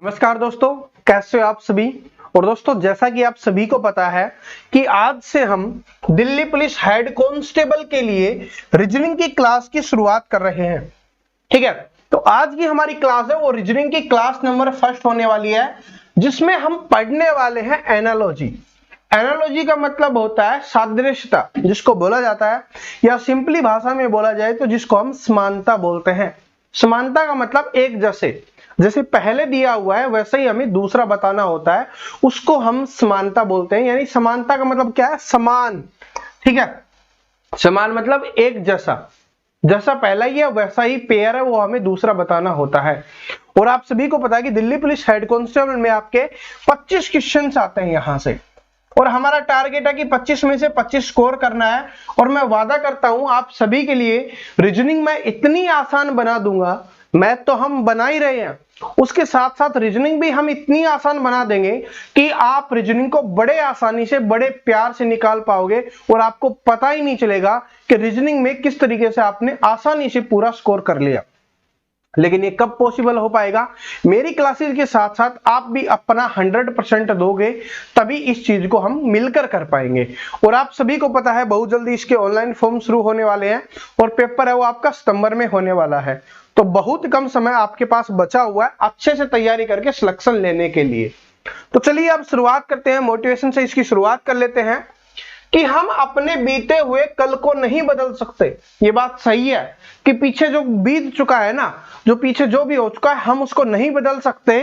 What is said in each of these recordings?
नमस्कार दोस्तों, कैसे हो आप सभी। और दोस्तों, जैसा कि आप सभी को पता है कि आज से हम दिल्ली पुलिस हेड कांस्टेबल के लिए रीजनिंग की क्लास की शुरुआत कर रहे हैं। ठीक है, तो आज की हमारी क्लास है वो रीजनिंग की क्लास नंबर फर्स्ट होने वाली है, जिसमें हम पढ़ने वाले हैं एनालॉजी। एनालॉजी का मतलब होता है सादृश्यता, जिसको बोला जाता है, या सिंपली भाषा में बोला जाए तो जिसको हम समानता बोलते हैं। समानता का मतलब एक जैसे पहले दिया हुआ है वैसे ही हमें दूसरा बताना होता है, उसको हम समानता बोलते हैं। यानी समानता का मतलब क्या है? समान। ठीक है, समान मतलब एक जैसा पहला ही है वैसा ही पेयर है, वो हमें दूसरा बताना होता है। और आप सभी को पता है कि दिल्ली पुलिस हेड कांस्टेबल में आपके 25 क्वेश्चन आते हैं यहां से, और हमारा टारगेट है कि 25 में से 25 स्कोर करना है। और मैं वादा करता हूं आप सभी के लिए रीजनिंग में इतनी आसान बना दूंगा। मैथ तो हम बना ही रहे हैं, उसके साथ साथ रीजनिंग भी हम इतनी आसान बना देंगे कि आप रीजनिंग को बड़े आसानी से, बड़े प्यार से निकाल पाओगे और आपको पता ही नहीं चलेगा कि रीजनिंग में किस तरीके से आपने आसानी से पूरा स्कोर कर लिया। लेकिन ये कब पॉसिबल हो पाएगा? मेरी क्लासेस के साथ साथ आप भी अपना 100% दोगे, तभी इस चीज को हम मिलकर कर पाएंगे। और आप सभी को पता है बहुत जल्दी इसके ऑनलाइन फॉर्म शुरू होने वाले हैं और पेपर है वो आपका सितंबर में होने वाला है। तो बहुत कम समय आपके पास बचा हुआ है अच्छे से तैयारी करके सिलेक्शन लेने के लिए। तो चलिए अब शुरुआत करते हैं, मोटिवेशन से इसकी शुरुआत कर लेते हैं कि हम अपने बीते हुए कल को नहीं बदल सकते। ये बात सही है कि पीछे जो बीत चुका है ना, जो पीछे जो भी हो चुका है, हम उसको नहीं बदल सकते,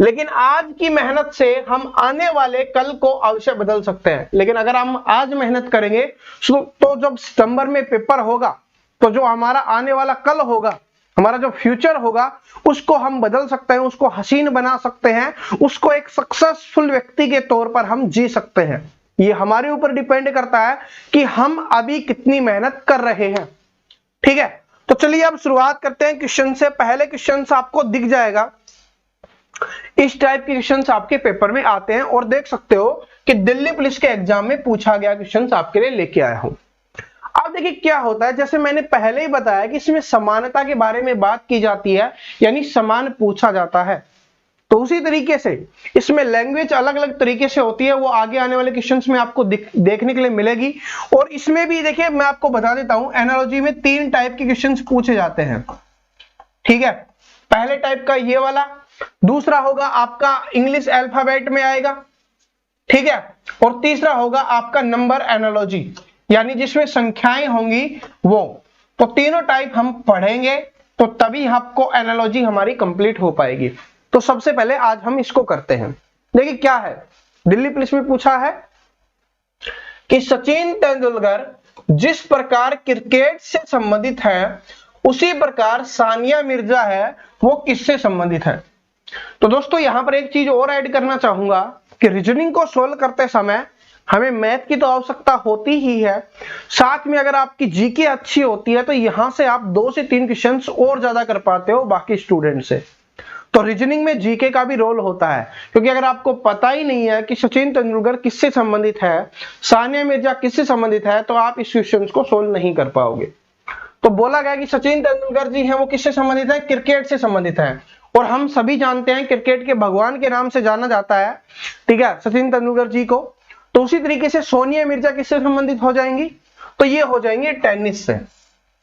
लेकिन आज की मेहनत से हम आने वाले कल को अवश्य बदल सकते हैं। लेकिन अगर हम आज मेहनत करेंगे तो जब सितंबर में पेपर होगा तो जो हमारा आने वाला कल होगा, हमारा जो फ्यूचर होगा, उसको हम बदल सकते हैं, उसको हसीन बना सकते हैं, उसको एक सक्सेसफुल व्यक्ति के तौर पर हम जी सकते हैं। ये हमारे ऊपर डिपेंड करता है कि हम अभी कितनी मेहनत कर रहे हैं। ठीक है, तो चलिए अब शुरुआत करते हैं क्वेश्चन से। पहले क्वेश्चन आपको दिख जाएगा, इस टाइप के क्वेश्चन आपके पेपर में आते हैं और देख सकते हो कि दिल्ली पुलिस के एग्जाम में पूछा गया क्वेश्चन आपके लिए लेके आया हूं। अब देखिए क्या होता है, जैसे मैंने पहले ही बताया कि इसमें समानता के बारे में बात की जाती है, यानी समान पूछा जाता है। तो उसी तरीके से इसमें लैंग्वेज अलग अलग तरीके से होती है, वो आगे आने वाले क्वेश्चंस में आपको देखने के लिए मिलेगी। और इसमें भी देखिए मैं आपको बता देता हूं, एनालॉजी में 3 टाइप के क्वेश्चंस पूछे जाते हैं। ठीक है, पहले टाइप का ये वाला, दूसरा होगा आपका इंग्लिश अल्फाबेट में आएगा। ठीक है, और तीसरा होगा आपका नंबर एनालॉजी, यानी जिसमें संख्याएं होंगी वो। तो तीनों टाइप हम पढ़ेंगे तो तभी आपको एनालॉजी हमारी कंप्लीट हो पाएगी। तो सबसे पहले आज हम इसको करते हैं। देखिए क्या है, दिल्ली पुलिस में पूछा है कि सचिन तेंदुलकर जिस प्रकार क्रिकेट से संबंधित है, उसी प्रकार सानिया मिर्जा है, वो किससे संबंधित है। तो दोस्तों यहां पर एक चीज और ऐड करना चाहूंगा कि रीजनिंग को सोल्व करते समय हमें मैथ की तो आवश्यकता होती ही है, साथ में अगर आपकी जीके अच्छी होती है तो यहां से आप 2 से 3 क्वेश्चंस और ज्यादा कर पाते हो बाकी स्टूडेंट से। तो रीजनिंग में जीके का भी रोल होता है, क्योंकि अगर आपको पता ही नहीं है कि सचिन तेंदुलकर किससे संबंधित है, सानिया मिर्जा किससे संबंधित है, तो आप इस क्वेश्चन को सोल्व नहीं कर पाओगे। तो बोला गया कि सचिन तेंदुलकर जी हैं वो किससे संबंधित है? क्रिकेट से संबंधित है। और हम सभी जानते हैं क्रिकेट के भगवान के नाम से जाना जाता है, ठीक है, सचिन तेंदुलकर जी को। तो उसी तरीके से सोनिया मिर्जा किससे संबंधित हो जाएंगी? तो ये हो जाएंगे टेनिस से।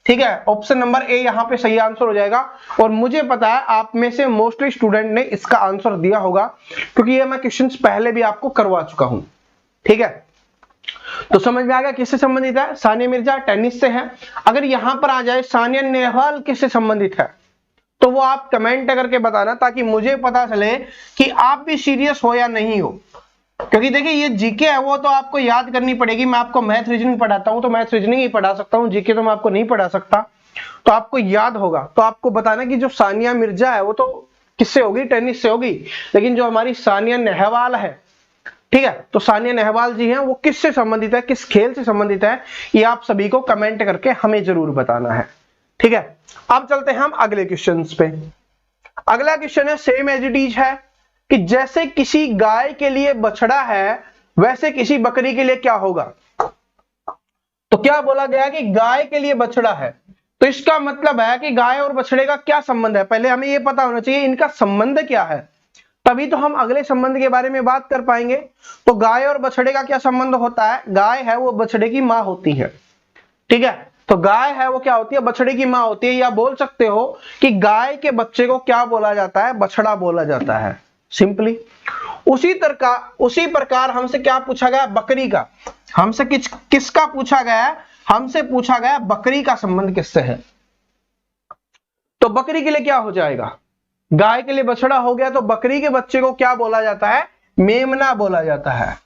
ठीक है, ऑप्शन नंबर ए यहां पे सही आंसर हो जाएगा। और मुझे पता है आप में से मोस्टली स्टूडेंट ने इसका आंसर दिया होगा, क्योंकि ये मैं क्वेश्चंस पहले भी आपको करवा चुका हूं। ठीक है, तो समझ में आ गया किससे संबंधित है? सानिया मिर्जा टेनिस से है। अगर यहां पर आ जाए सानिया नेहवाल किससे संबंधित है, तो वो आप कमेंट करके बताना, ताकि मुझे पता चले कि आप भी सीरियस हो या नहीं हो। क्योंकि देखिए ये जीके है वो तो आपको याद करनी पड़ेगी। मैं आपको मैथ रीजनिंग पढ़ाता हूं तो मैथ रीजनिंग ही पढ़ा सकता हूं, जीके तो मैं आपको नहीं पढ़ा सकता। तो आपको याद होगा, तो आपको बताना कि जो सानिया मिर्जा है वो तो किससे होगी? टेनिस से होगी। लेकिन जो हमारी सानिया नेहवाल है, ठीक है, तो सानिया नेहवाल जी हैं वो किससे संबंधित है, किस खेल से संबंधित है, ये आप सभी को कमेंट करके हमें जरूर बताना है। ठीक है, अब चलते हैं हम अगले क्वेश्चन पे। अगला क्वेश्चन है सेम एज इट इज है कि जैसे किसी गाय के लिए बछड़ा है, वैसे किसी बकरी के लिए क्या होगा। तो क्या बोला गया कि गाय के लिए बछड़ा है, तो इसका मतलब है कि गाय और बछड़े का क्या संबंध है, पहले हमें ये पता होना चाहिए इनका संबंध क्या है, तभी तो हम अगले संबंध के बारे में बात कर पाएंगे। तो गाय और बछड़े का क्या संबंध होता है, गाय है वो बछड़े की माँ होती है, ठीक है। तो गाय है वो क्या होती है, बछड़े की माँ होती है, या बोल सकते हो कि गाय के बच्चे को क्या बोला जाता है, बछड़ा बोला जाता है, सिंपली। उसी प्रकार हमसे क्या पूछा गया, बकरी का, हमसे किसका पूछा गया है, हमसे पूछा गया बकरी का संबंध किससे है। तो बकरी के लिए क्या हो जाएगा, गाय के लिए बछड़ा हो गया, तो बकरी के बच्चे को क्या बोला जाता है, मेमना बोला जाता है।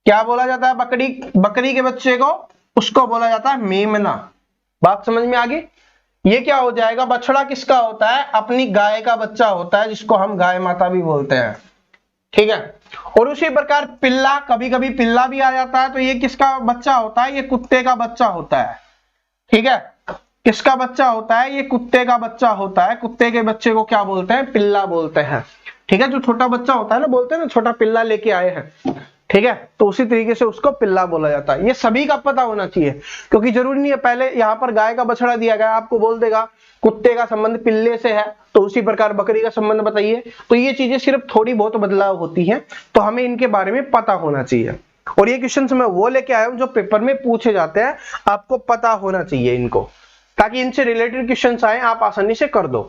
क्या बोला जाता है, बकरी के बच्चे को, उसको बोला जाता है मेमना। बात समझ में आ गई। ये क्या हो जाएगा, बछड़ा किसका होता है, अपनी गाय का बच्चा होता है, जिसको हम गाय माता भी बोलते हैं, ठीक है। और उसी प्रकार पिल्ला, कभी कभी पिल्ला भी आ जाता है, तो ये किसका बच्चा होता है, ये कुत्ते का बच्चा होता है, ठीक है। किसका बच्चा होता है, ये कुत्ते का बच्चा होता है, कुत्ते के बच्चे को क्या बोलते हैं, पिल्ला बोलते हैं, ठीक है। जो छोटा बच्चा होता है ना, बोलते हैं ना छोटा पिल्ला लेके आए हैं, ठीक है, तो उसी तरीके से उसको पिल्ला बोला जाता है। ये सभी का पता होना चाहिए, क्योंकि जरूरी नहीं है पहले यहाँ पर गाय का बछड़ा दिया गया, आपको बोल देगा कुत्ते का संबंध पिल्ले से है, तो उसी प्रकार बकरी का संबंध बताइए। तो ये चीजें सिर्फ थोड़ी बहुत बदलाव होती हैं, तो हमें इनके बारे में पता होना चाहिए। और ये क्वेश्चन मैं वो लेके आया हूं जो पेपर में पूछे जाते हैं, आपको पता होना चाहिए इनको, ताकि इनसे रिलेटेड क्वेश्चन आए आप आसानी से कर दो।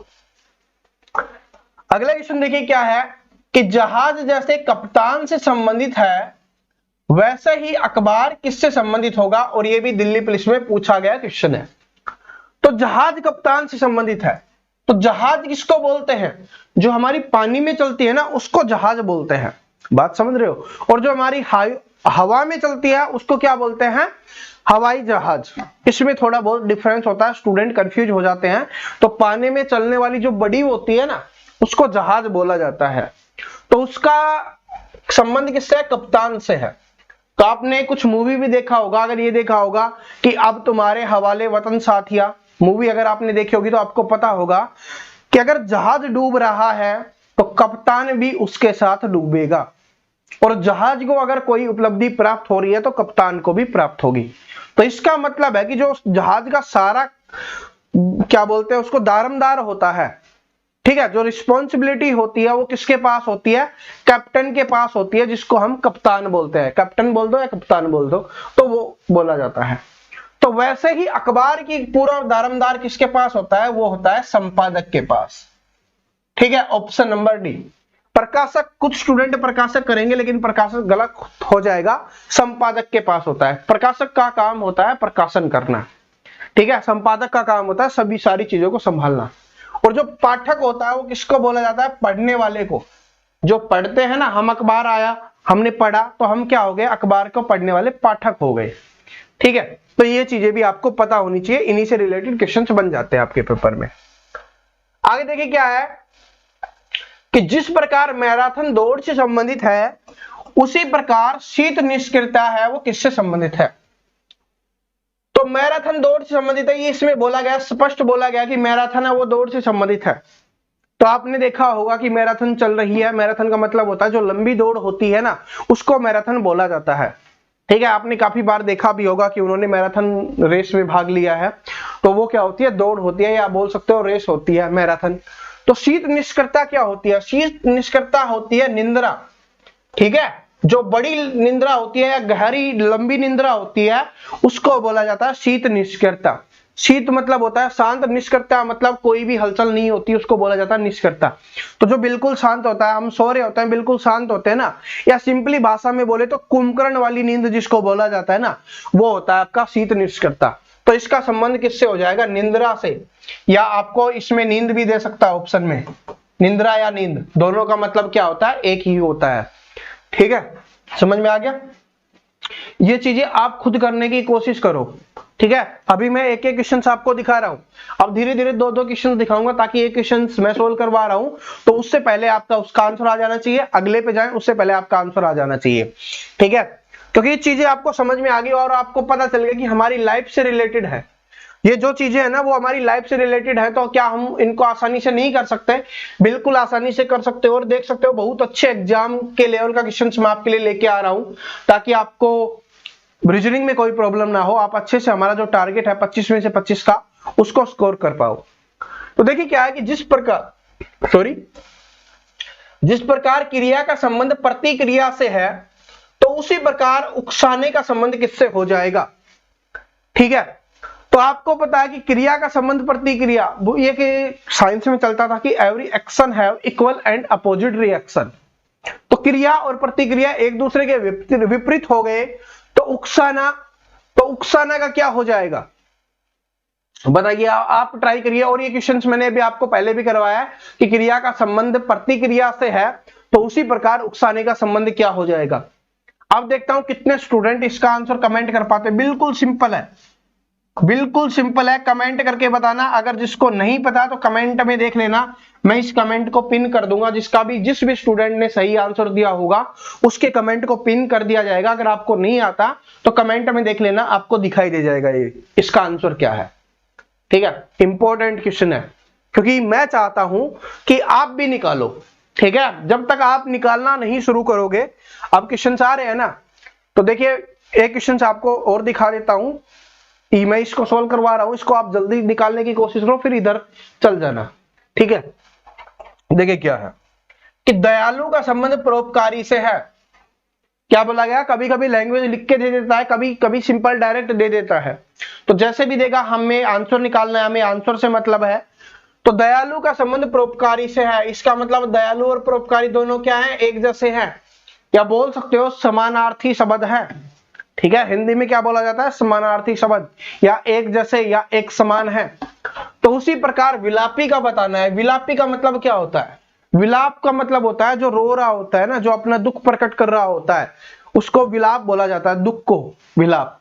अगला क्वेश्चन देखिए क्या है कि जहाज जैसे कप्तान से संबंधित है, वैसे ही अखबार किससे संबंधित होगा, और ये भी दिल्ली पुलिस में पूछा गया क्वेश्चन है। तो जहाज कप्तान से संबंधित है, तो जहाज किसको बोलते हैं, जो हमारी पानी में चलती है ना, उसको जहाज बोलते हैं। बात समझ रहे हो। और जो हमारी हवा में चलती है उसको क्या बोलते हैं, हवाई जहाज। इसमें थोड़ा बहुत डिफरेंस होता है, स्टूडेंट कंफ्यूज हो जाते हैं। तो पानी में चलने वाली जो बड़ी होती है ना, उसको जहाज बोला जाता है। तो उसका संबंध किससे है, कप्तान से है। तो आपने कुछ मूवी भी देखा होगा, अगर ये देखा होगा कि अब तुम्हारे हवाले वतन साथिया, मूवी अगर आपने देखी होगी तो आपको पता होगा कि अगर जहाज डूब रहा है तो कप्तान भी उसके साथ डूबेगा, और जहाज को अगर कोई उपलब्धि प्राप्त हो रही है तो कप्तान को भी प्राप्त होगी। तो इसका मतलब है कि जो जहाज का सारा क्या बोलते हैं उसको दारमदार होता है, ठीक है, जो रिस्पॉन्सिबिलिटी होती है वो किसके पास होती है, कैप्टन के पास होती है, जिसको हम कप्तान बोलते हैं। कैप्टन बोल दो या कप्तान बोल दो, तो वो बोला जाता है। तो वैसे ही अखबार की पूरा दारमदार किसके पास होता है, वो होता है संपादक के पास, ठीक है। Option number D. प्रकाशक, कुछ स्टूडेंट प्रकाशक करेंगे लेकिन प्रकाशक गलत हो जाएगा, संपादक के पास होता है। प्रकाशक का काम होता है प्रकाशन करना, ठीक है। संपादक का काम होता है सभी सारी चीजों को संभालना। और जो पाठक होता है वो किसको बोला जाता है, पढ़ने वाले को। जो पढ़ते हैं ना, हम अखबार आया हमने पढ़ा तो हम क्या हो गए, अखबार को पढ़ने वाले पाठक हो गए, ठीक है। तो ये चीजें भी आपको पता होनी चाहिए, इन्हीं से रिलेटेड क्वेश्चंस बन जाते हैं आपके पेपर में। आगे देखिए क्या है कि जिस प्रकार मैराथन दौड़ से संबंधित है, उसी प्रकार शीत निष्क्रियता है वो किससे संबंधित है। तो मैराथन दौड़ से संबंधित है, ये इसमें बोला गया, स्पष्ट बोला गया कि मैराथन है वो दौड़ से संबंधित है। तो आपने देखा होगा कि मैराथन चल रही है, मैराथन का मतलब होता है जो लंबी दौड़ होती है ना, उसको मैराथन बोला जाता है, ठीक है। आपने काफी बार देखा भी होगा कि उन्होंने मैराथन रेस में भाग लिया है, तो वो क्या होती है, दौड़ होती है, या बोल सकते हो रेस होती है मैराथन। तो शीत निष्क्रियता क्या होती है, शीत निष्क्रियता होती है निंद्रा, ठीक है। जो बड़ी निंद्रा होती है या गहरी लंबी निंद्रा होती है उसको बोला जाता है शीत निष्क्रियता। शीत मतलब होता है शांत, निष्क्रियता मतलब कोई भी हलचल नहीं होती, उसको बोला जाता है निष्क्रियता। तो जो बिल्कुल शांत होता है, हम सो रहे होते हैं बिल्कुल शांत होते हैं ना, या सिंपली भाषा में बोले तो कुंभकर्ण वाली नींद जिसको बोला जाता है ना, वो होता है आपका शीत निष्क्रियता। तो इसका संबंध किससे हो जाएगा, निंद्रा से। या आपको इसमें नींद भी दे सकता है ऑप्शन में, निंद्रा या नींद, दोनों का मतलब क्या होता है, एक ही होता है, ठीक है। समझ में आ गया। ये चीजें आप खुद करने की कोशिश करो, ठीक है। अभी मैं एक एक क्वेश्चन आपको दिखा रहा हूं, अब धीरे धीरे दो दो क्वेश्चन दिखाऊंगा, ताकि एक क्वेश्चन मैं सोल्व करवा रहा हूं तो उससे पहले आपका उसका आंसर आ जाना चाहिए, अगले पे जाएं उससे पहले आपका आंसर आ जाना चाहिए, ठीक है। क्योंकि ये चीजें आपको समझ में आ गई और आपको पता चल गया कि हमारी लाइफ से रिलेटेड है। ये जो चीजें है ना वो हमारी लाइफ से रिलेटेड है, तो क्या हम इनको आसानी से नहीं कर सकते, बिल्कुल आसानी से कर सकते हो। और देख सकते हो बहुत अच्छे एग्जाम के लेवल का क्वेश्चन मैं आपके लिए लेके आ रहा हूं, ताकि आपको रीजनिंग में कोई प्रॉब्लम ना हो, आप अच्छे से, हमारा जो टारगेट है 25 में से 25 का, उसको स्कोर कर पाओ। तो देखिए क्या है कि जिस प्रकार क्रिया का संबंध प्रतिक्रिया से है, तो उसी प्रकार उकसाने का संबंध किससे हो जाएगा। ठीक है, तो आपको पता है कि क्रिया का संबंध प्रतिक्रिया, वो ये कि साइंस में चलता था कि every action have equal and opposite reaction. तो क्रिया और प्रतिक्रिया एक दूसरे के विपरीत हो गए तो उकसाना का क्या हो जाएगा बताइए। आप ट्राई करिए। और ये क्वेश्चंस मैंने अभी आपको पहले भी करवाया है कि क्रिया का संबंध प्रतिक्रिया से है तो उसी प्रकार उकसाने का संबंध क्या हो जाएगा। अब देखता हूं कितने स्टूडेंट इसका आंसर कमेंट कर पाते। बिल्कुल सिंपल है, बिल्कुल सिंपल है, कमेंट करके बताना। अगर जिसको नहीं पता तो कमेंट में देख लेना, मैं इस कमेंट को पिन कर दूंगा। जिस भी स्टूडेंट ने सही आंसर दिया होगा उसके कमेंट को पिन कर दिया जाएगा। अगर आपको नहीं आता तो कमेंट में देख लेना, आपको दिखाई दे जाएगा ये इसका आंसर क्या है। ठीक है, इंपॉर्टेंट क्वेश्चन है क्योंकि मैं चाहता हूं कि आप भी निकालो। ठीक है, जब तक आप निकालना नहीं शुरू करोगे, अब क्वेश्चन आ रहे हैं ना, तो देखिए एक क्वेश्चन आपको और दिखा देता हूं। मैं इसको सोल्व करवा रहा हूं, इसको आप जल्दी निकालने की कोशिश करो, फिर इधर चल जाना। ठीक है, देखिए क्या है कि दयालु का संबंध परोपकारी से है। क्या बोला गया, कभी कभी लैंग्वेज लिख के दे देता है, कभी कभी सिंपल डायरेक्ट दे देता है। तो जैसे भी देगा हमें आंसर निकालना है, हमें आंसर से मतलब है। तो दयालु का संबंध परोपकारी से है, इसका मतलब दयालु और परोपकारी दोनों क्या है, एक जैसे हैं, या बोल सकते हो समानार्थी शब्द है। ठीक है, हिंदी में क्या बोला जाता है, समानार्थी शब्द, या एक जैसे या एक समान है। तो उसी प्रकार विलापी का बताना है। विलापी का मतलब क्या होता है, विलाप का मतलब होता है जो रो रहा होता है ना, जो अपना दुख प्रकट कर रहा होता है, उसको विलाप बोला जाता है, दुख को विलाप।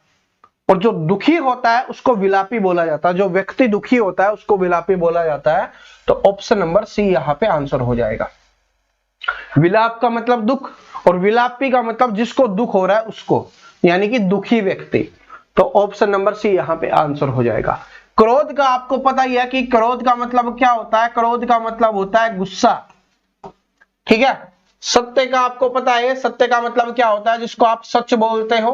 और जो दुखी होता है उसको विलापी बोला जाता है, जो व्यक्ति दुखी होता है उसको विलापी बोला जाता है। तो ऑप्शन नंबर सी यहां पे आंसर हो जाएगा। विलाप का मतलब दुख और विलापी का मतलब जिसको दुख हो रहा है उसको, यानी कि दुखी व्यक्ति। तो ऑप्शन नंबर सी यहां पे आंसर हो जाएगा। क्रोध का आपको पता ही है कि क्रोध का मतलब क्या होता है, क्रोध का मतलब होता है गुस्सा। ठीक है, सत्य का आपको पता है, सत्य का मतलब क्या होता है, जिसको आप सच बोलते हो।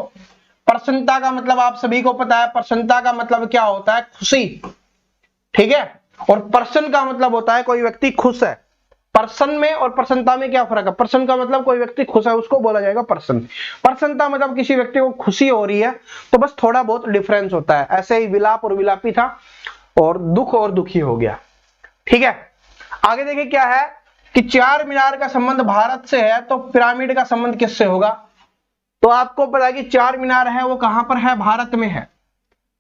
प्रसन्नता का मतलब आप सभी को पता है, प्रसन्नता का मतलब क्या होता है, खुशी। ठीक है, और प्रसन्न का मतलब होता है कोई व्यक्ति खुश है। प्रसन्न में और प्रसन्नता में क्या फर्क है, प्रसन्न का मतलब कोई व्यक्ति खुश है, उसको बोला जाएगा प्रसन्न। प्रसन्नता मतलब किसी व्यक्ति को खुशी हो रही है, तो बस थोड़ा बहुत डिफरेंस होता है। ऐसे ही विलाप और विलापी था, और दुख और दुखी हो गया। ठीक है, आगे देखिए क्या है कि चार मीनार का संबंध भारत से है, तो पिरामिड का संबंध किससे होगा। तो आपको पता है कि चार मीनार है वो कहां पर है, भारत में है।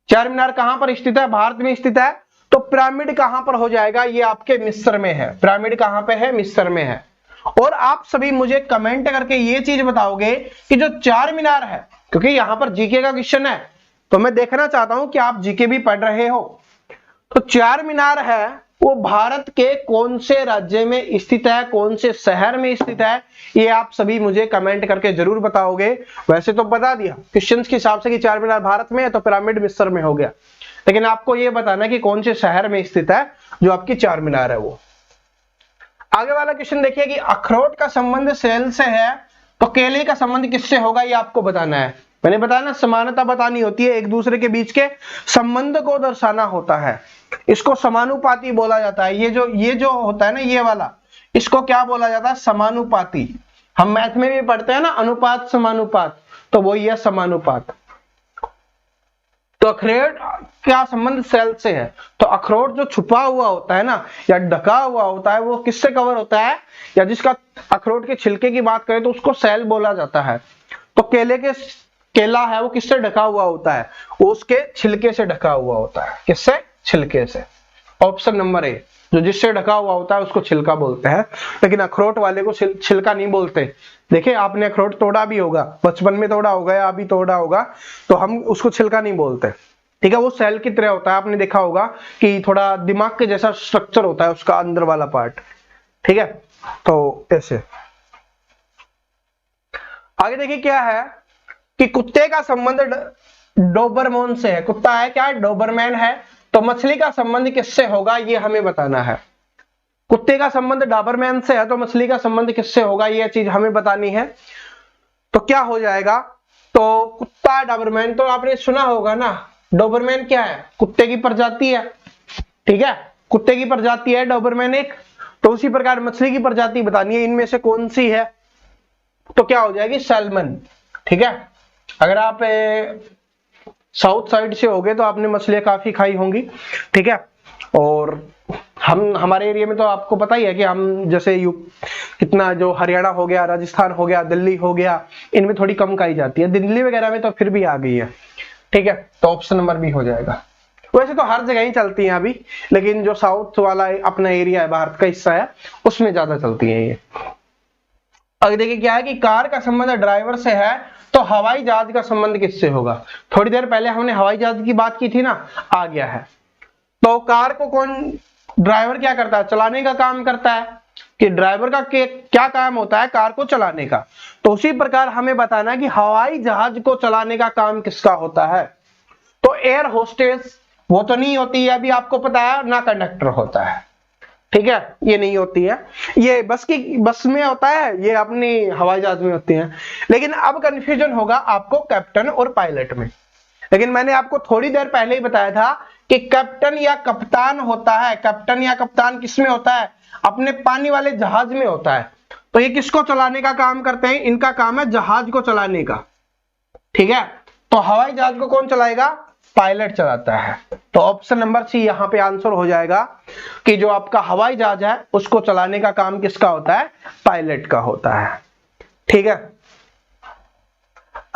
चार मीनार कहां पर स्थित है, भारत में स्थित है। तो पिरामिड कहां पर हो जाएगा, ये आपके मिस्र में है। पिरामिड कहां पे है, मिस्र में है। और आप सभी मुझे कमेंट करके ये चीज बताओगे कि जो चार मीनार है, क्योंकि यहां पर जीके का क्वेश्चन है, तो मैं देखना चाहता हूं कि आप जीके भी पढ़ रहे हो। तो चार मीनार है वो भारत के कौन से राज्य में स्थित है, कौन से शहर में स्थित है, ये आप सभी मुझे कमेंट करके जरूर बताओगे। वैसे तो बता दिया क्वेश्चंस के हिसाब से कि चार मीनार भारत में है, तो पिरामिड मिस्र में हो गया, लेकिन आपको ये बताना है कि कौन से शहर में स्थित है जो आपकी चार मीनार है वो। आगे वाला क्वेश्चन देखिए कि अखरोट का संबंध सेल से है, तो केले का संबंध किससे होगा, ये आपको बताना है। मैंने बताया ना, समानता बतानी होती है, एक दूसरे के बीच के संबंध को दर्शाना होता है। इसको समानुपाती बोला जाता है। ये जो होता है ना, ये वाला, इसको क्या बोला जाता है, समानुपाती। हम मैथ में भी पढ़ते हैं ना, अनुपात समानुपात, तो वो ये समानुपात। तो अखरोट का संबंध सेल से है। तो अखरोट जो छुपा हुआ होता है ना, या ढका हुआ होता है, वो किससे कवर होता है, या जिसका अखरोट के छिलके की बात करें तो उसको सेल बोला जाता है। तो केला है वो किससे ढका हुआ होता है, वो उसके छिलके से ढका हुआ होता है। किससे, छिलके से। ऑप्शन नंबर ए, जो जिससे ढका हुआ होता है उसको छिलका बोलते हैं, लेकिन अखरोट वाले को छिलका नहीं बोलते। देखिए आपने अखरोट तोड़ा भी होगा, बचपन में तोड़ा होगा या अभी तोड़ा होगा, तो हम उसको छिलका नहीं बोलते। ठीक है, वो सेल की तरह होता है। आपने देखा होगा कि थोड़ा दिमाग के जैसा स्ट्रक्चर होता है उसका अंदर वाला पार्ट। ठीक है, तो ऐसे। आगे देखिए क्या है कि कुत्ते का संबंध डोबरमैन से है। कुत्ता है क्या, डोबरमैन है। तो मछली का संबंध किससे होगा, ये हमें बताना है। कुत्ते का संबंध डॉबरमैन से है, तो मछली का संबंध किससे होगा, ये चीज हमें बतानी है। तो क्या हो जाएगा, तो कुत्ता डॉबरमैन, तो आपने सुना होगा ना, डोबरमैन क्या है, कुत्ते की प्रजाति है। ठीक है, कुत्ते की प्रजाति है डॉबरमैन एक, तो उसी प्रकार मछली की प्रजाति बतानी है, इनमें से कौन सी है, तो क्या हो जाएगी सैल्मन। ठीक है, अगर आप साउथ साइड से होगे तो आपने मछलियां काफी खाई होंगी। ठीक है, और हमारे एरिया में तो आपको पता ही है कि हम जैसे कितना जो हरियाणा हो गया, राजस्थान हो गया, दिल्ली हो गया, इनमें थोड़ी कम खाई जाती है, दिल्ली वगैरह में तो फिर भी आ गई है। ठीक है, तो ऑप्शन नंबर बी हो जाएगा। वैसे तो हर जगह ही चलती हैं अभी, लेकिन जो साउथ वाला अपना एरिया है, भारत का हिस्सा है, उसमें ज्यादा चलती है ये। अब देखिए क्या है कि कार का संबंध ड्राइवर से है, तो हवाई जहाज का संबंध किससे होगा। थोड़ी देर पहले हमने हवाई जहाज की बात की थी ना, आ गया है। तो कार को कौन, ड्राइवर क्या करता है, चलाने का काम करता है, कि ड्राइवर का क्या काम होता है, कार को चलाने का। तो उसी प्रकार हमें बताना है कि हवाई जहाज को चलाने का काम किसका होता है। तो एयर होस्टेस वो तो नहीं होती है, अभी आपको पता है ना, कंडक्टर होता है। ठीक है, ये नहीं होती है, ये बस में होता है, ये अपनी हवाई जहाज में होती है। लेकिन अब कंफ्यूजन होगा आपको कैप्टन और पायलट में। लेकिन मैंने आपको थोड़ी देर पहले ही बताया था कि कैप्टन या कप्तान होता है। कैप्टन या कप्तान किसमें होता है, अपने पानी वाले जहाज में होता है। तो ये किसको चलाने का काम करते हैं, इनका काम है जहाज को चलाने का। ठीक है, तो हवाई जहाज को कौन चलाएगा, पायलट चलाता है। तो ऑप्शन नंबर सी यहां पे आंसर हो जाएगा कि जो आपका हवाई जहाज है उसको चलाने का काम किसका होता है, पायलट का होता है। ठीक है,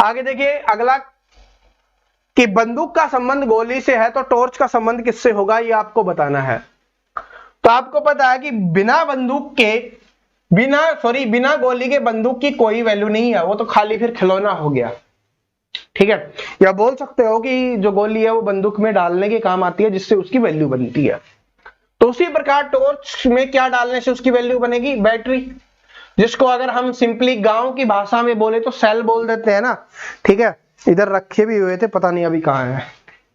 आगे देखिए अगला कि बंदूक का संबंध गोली से है, तो टॉर्च का संबंध किससे होगा, ये आपको बताना है। तो आपको पता है कि बिना गोली के बंदूक की कोई वैल्यू नहीं है, वो तो खाली फिर खिलौना हो गया। ठीक है, या बोल सकते हो कि जो गोली है वो बंदूक में डालने के काम आती है, जिससे उसकी वैल्यू बनती है। तो उसी प्रकार टॉर्च में क्या डालने से उसकी वैल्यू बनेगी, बैटरी, जिसको अगर हम सिंपली गांव की भाषा में बोले तो सेल बोल देते हैं ना। ठीक है, इधर रखे भी हुए थे, पता नहीं अभी कहाँ है।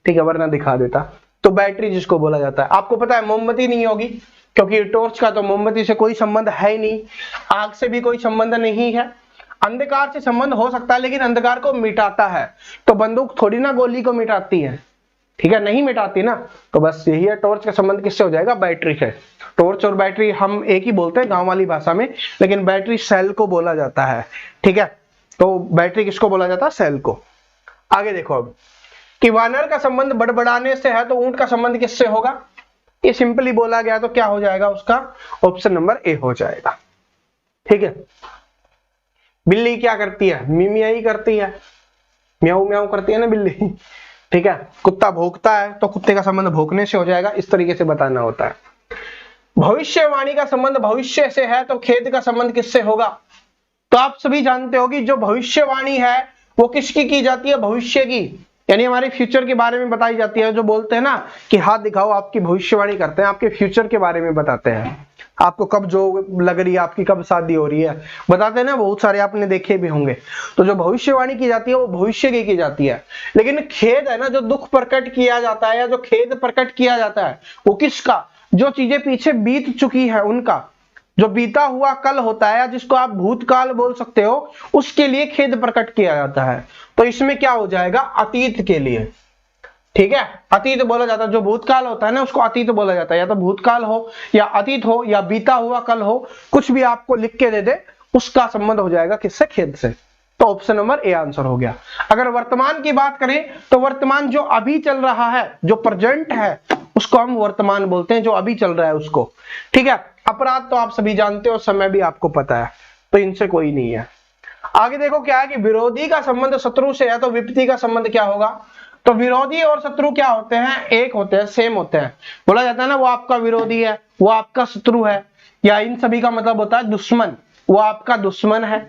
ठीक है, वरना दिखा देता। तो बैटरी जिसको बोला जाता है, आपको पता है मोमबत्ती नहीं होगी, क्योंकि टॉर्च का तो मोमबत्ती से कोई संबंध है ही नहीं, आग से भी कोई संबंध नहीं है। अंधकार से संबंध हो सकता है, लेकिन अंधकार को मिटाता है। तो बंदूक थोड़ी ना गोली को मिटाती है, ठीक है, नहीं मिटाती ना। तो बस यही है, टॉर्च का संबंध किससे हो जाएगा, बैटरी से। टॉर्च और बैटरी हम एक ही बोलते हैं गांव वाली भाषा में, लेकिन बैटरी सेल को बोला जाता है। ठीक है, तो बैटरी किसको बोला जाता है, सेल को। आगे देखो अब कि वानर का संबंध बड़बड़ाने से है, तो ऊंट का संबंध किससे होगा। ये सिंपली बोला गया, तो क्या हो जाएगा उसका, ऑप्शन नंबर ए हो जाएगा। ठीक है, बिल्ली क्या करती है, मिमियाई करती है, म्याऊ म्याऊ करती है ना बिल्ली। ठीक है, कुत्ता भौंकता है, तो कुत्ते का संबंध भौंकने से हो जाएगा। इस तरीके से बताना होता है। भविष्यवाणी का संबंध भविष्य से है, तो खेद का संबंध किससे होगा। तो आप सभी जानते हो कि जो भविष्यवाणी है वो किसकी की जाती है, भविष्य की, यानी हमारे फ्यूचर के बारे में बताई जाती है। जो बोलते हैं ना कि हाथ दिखाओ, आपकी भविष्यवाणी करते हैं, आपके फ्यूचर के बारे में बताते हैं, आपको कब जो लग रही है, आपकी कब शादी हो रही है, बताते हैं ना, बहुत सारे आपने देखे भी होंगे। तो जो भविष्यवाणी की जाती है वो भविष्य की जाती है। लेकिन खेद है ना, जो दुख प्रकट किया जाता है या जो खेद प्रकट किया जाता है, वो किसका, जो चीजें पीछे बीत चुकी है उनका, जो बीता हुआ कल होता है, या जिसको आप भूतकाल बोल सकते हो, उसके लिए खेद प्रकट किया जाता है। तो इसमें क्या हो जाएगा, अतीत के लिए। ठीक है, अतीत बोला जाता है, जो भूतकाल होता है ना उसको अतीत बोला जाता है। या तो भूतकाल हो या अतीत हो या बीता हुआ कल हो, कुछ भी आपको लिख के दे दे, उसका संबंध हो जाएगा किससे, खेद से। तो ऑप्शन नंबर ए आंसर हो गया। अगर वर्तमान की बात करें तो वर्तमान जो अभी चल रहा है, जो प्रेजेंट है, उसको हम वर्तमान बोलते हैं, जो अभी चल रहा है उसको। ठीक है, अपराध तो आप सभी जानते हो, समय भी आपको पता है, तो इनसे कोई नहीं है। आगे देखो क्या है कि विरोधी का संबंध शत्रु से है, तो विपत्ति का संबंध क्या होगा। तो विरोधी और शत्रु क्या होते हैं, एक होते हैं, सेम होते हैं। बोला जाता है ना वो आपका विरोधी है, वो आपका शत्रु है, या इन सभी का मतलब होता है दुश्मन, वो आपका दुश्मन है।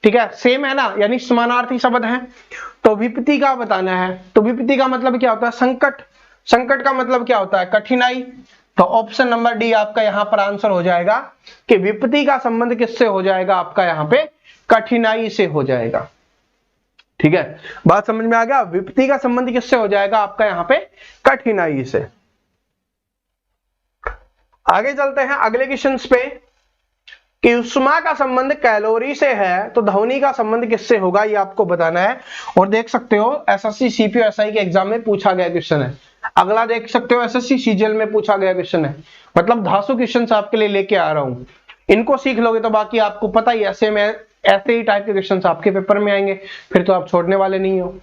ठीक है, सेम है ना, यानी समानार्थी शब्द है। तो विपत्ति का बताना है, तो विपत्ति का मतलब क्या होता है, संकट। संकट का मतलब क्या होता है, कठिनाई। तो ऑप्शन नंबर डी आपका यहां पर आंसर हो जाएगा कि विपत्ति का संबंध किससे हो जाएगा, आपका यहां पे कठिनाई से हो जाएगा। ठीक है, बात समझ में आ गया, विपत्ति का संबंध किससे हो जाएगा, आपका यहां पे कठिनाई से। आगे चलते हैं अगले क्वेश्चन पे कि उष्मा का संबंध कैलोरी से है, तो ध्वनि का संबंध किससे होगा, ये आपको बताना है। और देख सकते हो एसएससी सीपीओ एसआई के एग्जाम में पूछा गया क्वेश्चन है। अगला देख सकते हो एसएससी सीजीएल में पूछा गया क्वेश्चन है, मतलब धांसू क्वेश्चन आपके लिए लेके आ रहा हूं। इनको सीख लोगे तो बाकी आपको पता ही ऐसे में ऐसे ही टाइप के क्वेश्चन आपके पेपर में आएंगे, फिर तो आप छोड़ने वाले नहीं हो।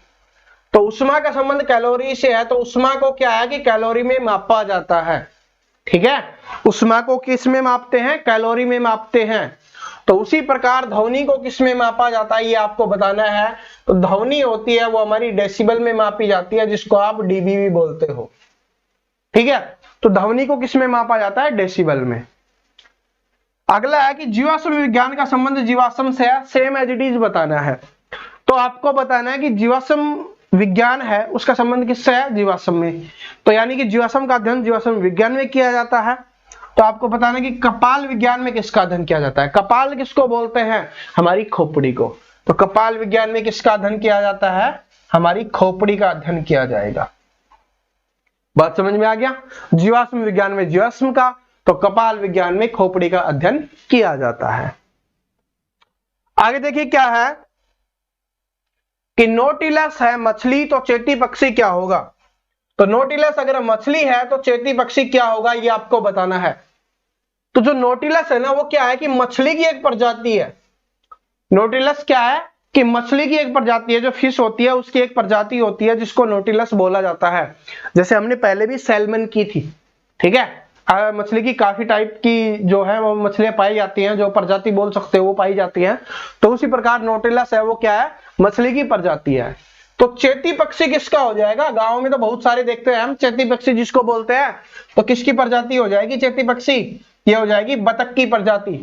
तो उष्मा का संबंध कैलोरी से है, तो उष्मा को क्या है कि कैलोरी में मापा जाता है। ठीक है, उष्मा को किस में मापते हैं? कैलोरी में मापते हैं। तो उसी प्रकार ध्वनि को किस में मापा जाता है ये आपको बताना है। तो ध्वनि होती है वो हमारी डेसिबल में मापी जाती है, जिसको आप डीबी भी बोलते हो। ठीक है, तो ध्वनि को किस में मापा जाता है? डेसिबल में। अगला है कि जीवाश्म विज्ञान का संबंध जीवाश्म से है, सेम एज इट इज बताना है। तो आपको बताना है कि जीवाश्म विज्ञान है उसका संबंध किससे है? जीवाश्म में। तो यानी कि जीवाश्म का अध्ययन जीवाश्म विज्ञान में किया जाता है। तो आपको बताना है कि कपाल विज्ञान में किसका अध्ययन किया जाता है? कपाल किसको बोलते हैं? हमारी खोपड़ी को। तो कपाल विज्ञान में किसका अध्ययन किया जाता है? हमारी खोपड़ी का अध्ययन किया जाएगा। बात समझ में आ गया? जीवाश्म विज्ञान में जीवाश्म का, तो कपाल विज्ञान में खोपड़ी का अध्ययन किया जाता है। आगे देखिए क्या है कि नोटिलस है मछली, तो चेती पक्षी क्या होगा? तो नोटिलस अगर मछली है तो चेती पक्षी क्या होगा ये आपको बताना है। तो जो नोटिलस है ना वो क्या है कि मछली की एक प्रजाति है। नोटिलस क्या है कि मछली की एक प्रजाति है, जो फिश होती है उसकी एक प्रजाति होती है जिसको नोटिलस बोला जाता है। जैसे हमने पहले भी सैल्मन की थी। ठीक है, मछली की काफी टाइप की जो है वो मछलियां पाई जाती हैं, जो प्रजाति बोल सकते हो वो पाई जाती हैं। तो उसी प्रकार नोटिलस है वो क्या है? मछली की प्रजाति है। तो चेती पक्षी किसका हो जाएगा? गांव में तो बहुत सारे देखते हैं हम चेती पक्षी जिसको बोलते हैं, तो किसकी प्रजाति हो जाएगी चेती पक्षी? ये हो जाएगी बतख की प्रजाति।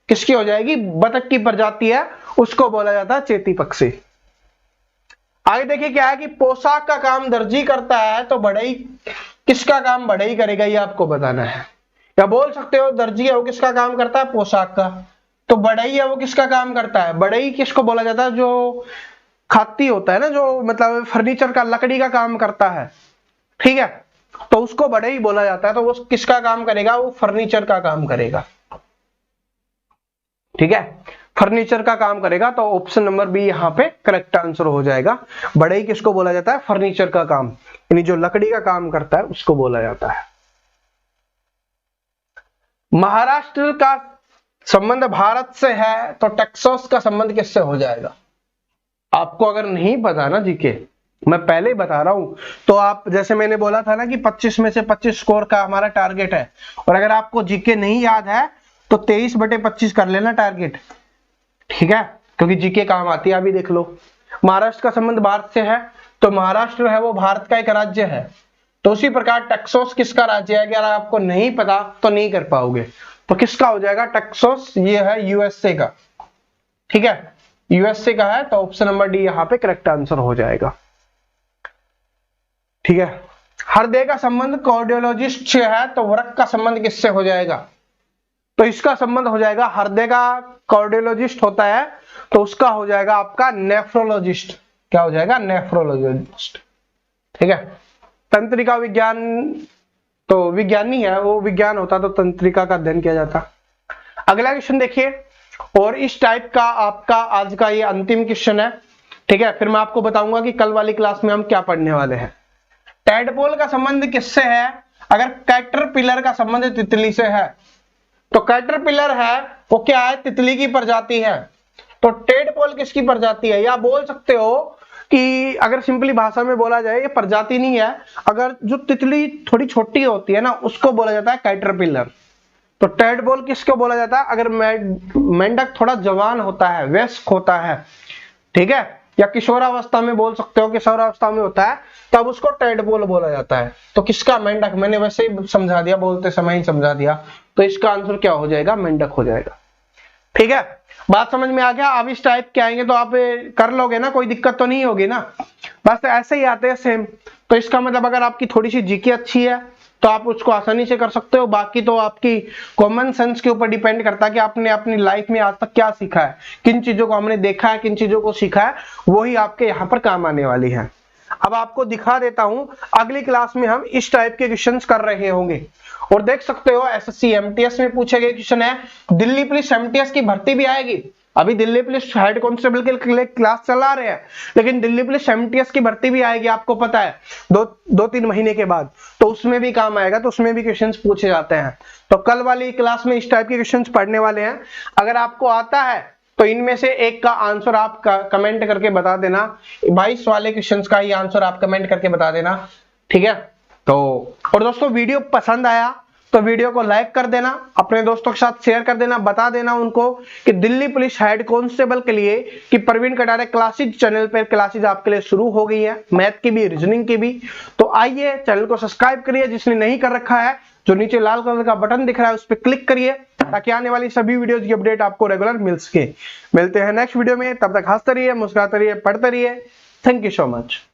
किसकी हो जाएगी? बतख की प्रजाति है, उसको बोला जाता है चेती पक्षी। आगे देखिए क्या है कि पोशाक का काम दर्जी करता है, तो बढ़ई किसका काम? बढ़ई करेगा, ये आपको बताना है। या बोल सकते हो दर्जी है वो किसका काम करता है? पोशाक का। तो बढ़ई है वो किसका काम करता है? बढ़ई किसको बोला जाता है? जो खाती होता है ना, जो मतलब फर्नीचर का, लकड़ी का काम करता है। ठीक है, तो उसको बढ़ई बोला जाता है। तो वो किसका काम करेगा? वो फर्नीचर का काम करेगा। ठीक है, फर्नीचर का काम करेगा। तो ऑप्शन नंबर बी यहाँ पे करेक्ट आंसर हो जाएगा। बढ़ई किसको बोला जाता है? फर्नीचर का काम, यानी जो लकड़ी का काम करता है उसको बोला जाता है। महाराष्ट्र का संबंध भारत से है, तो टेक्सास का संबंध किससे हो जाएगा? आपको अगर नहीं पता ना जीके, मैं पहले ही बता रहा हूं, तो आप जैसे मैंने बोला था ना कि 25 में से 25 स्कोर का हमारा टारगेट है, और अगर आपको जीके नहीं याद है तो 23/25 कर लेना टारगेट। ठीक है, क्योंकि जीके काम आती है। अभी देख लो, महाराष्ट्र का संबंध भारत से है, तो महाराष्ट्र है वो भारत का एक राज्य है। तो उसी प्रकार टेक्सास किसका राज्य है? अगर आपको नहीं पता तो नहीं कर पाओगे। तो किसका हो जाएगा? टेक्सास ये है यूएसए का। ठीक है, यूएसए का है, तो ऑप्शन नंबर डी यहाँ पे करेक्ट आंसर हो जाएगा। ठीक है, हृदय का संबंध कार्डियोलॉजिस्ट से है, तो वृक्क का संबंध किससे हो जाएगा? तो इसका संबंध हो जाएगा, हृदय का कार्डियोलॉजिस्ट होता है तो उसका हो जाएगा आपका नेफ्रोलॉजिस्ट। क्या हो जाएगा? नेफ्रोलॉजिस्ट। ठीक है, तंत्रिका विज्ञान तो विज्ञानी है, वो विज्ञान होता तो तंत्रिका का अध्ययन किया जाता। अगला क्वेश्चन देखिए, और इस टाइप का आपका आज का ये अंतिम क्वेश्चन है। ठीक है, फिर मैं आपको बताऊंगा कि कल वाली क्लास में हम क्या पढ़ने वाले हैं। टैडपोल का संबंध किससे है? अगर कैटरपिलर का संबंध तितली से है, तो कैटरपिलर है वो क्या है? तितली की प्रजाति है। तो टैडपोल किसकी प्रजाति है? या बोल सकते हो कि अगर सिंपली भाषा में बोला जाए ये प्रजाति नहीं है, अगर जो तितली थोड़ी छोटी होती है ना उसको बोला जाता है कैटरपिलर। तो टैडपोल किसको बोला जाता है? अगर मेंढक थोड़ा जवान होता है, वयस्क होता है, ठीक है, या किशोरावस्था में बोल सकते हो, किशोरावस्था में होता है, तब उसको टैडपोल बोला जाता है। तो किसका? मेंढक। मैंने वैसे ही समझा दिया, बोलते समय ही समझा दिया। तो इसका आंसर क्या हो जाएगा? मेंढक हो जाएगा। ठीक है, बात समझ में आ गया। अब इस टाइप के आएंगे तो आप कर लोगे ना, कोई दिक्कत तो नहीं होगी ना। बस ऐसे ही आते हैं सेम। तो इसका मतलब अगर आपकी थोड़ी सी जीके अच्छी है तो आप उसको आसानी से कर सकते हो। बाकी तो आपकी कॉमन सेंस के ऊपर डिपेंड करता है कि आपने अपनी लाइफ में आज तक क्या सीखा है, किन चीजों को हमने देखा है, किन चीजों को सीखा है, वही आपके यहाँ पर काम आने वाली है। अब आपको दिखा देता हूं, अगली क्लास में हम इस टाइप के क्वेश्चंस कर रहे होंगे। और देख सकते हो एसएससी एमटीएस में पूछे गए क्वेश्चन है, दिल्ली पुलिस एमटीएस की भर्ती भी आएगी। अभी दिल्ली पुलिस हेड कांस्टेबल के लिए क्लास चला रहे हैं, लेकिन दिल्ली पुलिस एमटीएस की भर्ती भी आएगी, आपको पता है, दो तीन महीने के बाद, तो उसमें भी काम आएगा, तो उसमें भी क्वेश्चंस पूछे जाते हैं। तो कल वाली क्लास में इस टाइप के क्वेश्चंस पढ़ने वाले हैं। अगर आपको आता है तो इनमें से एक का आंसर आप कमेंट करके बता देना, 22 वाले क्वेश्चंस का ही आंसर आप कमेंट करके बता देना, ठीक है। तो और दोस्तों वीडियो पसंद आया तो वीडियो को लाइक कर देना, अपने दोस्तों के साथ शेयर कर देना, बता देना उनको कि दिल्ली पुलिस हेड कांस्टेबल के लिए कि प्रवीण कटारे क्लासेज चैनल पर क्लासेज आपके लिए शुरू हो गई है, मैथ की भी, रीजनिंग की भी। तो आइए चैनल को सब्सक्राइब करिए जिसने नहीं कर रखा है, जो नीचे लाल कलर का बटन दिख रहा है उस पर क्लिक करिए ताकि आने वाली सभी वीडियोस की अपडेट आपको रेगुलर मिल सके। मिलते हैं नेक्स्ट वीडियो में, तब तक हंसते रहिए, मुस्कुराते रहिए, पढ़ते रहिए। Thank you so much.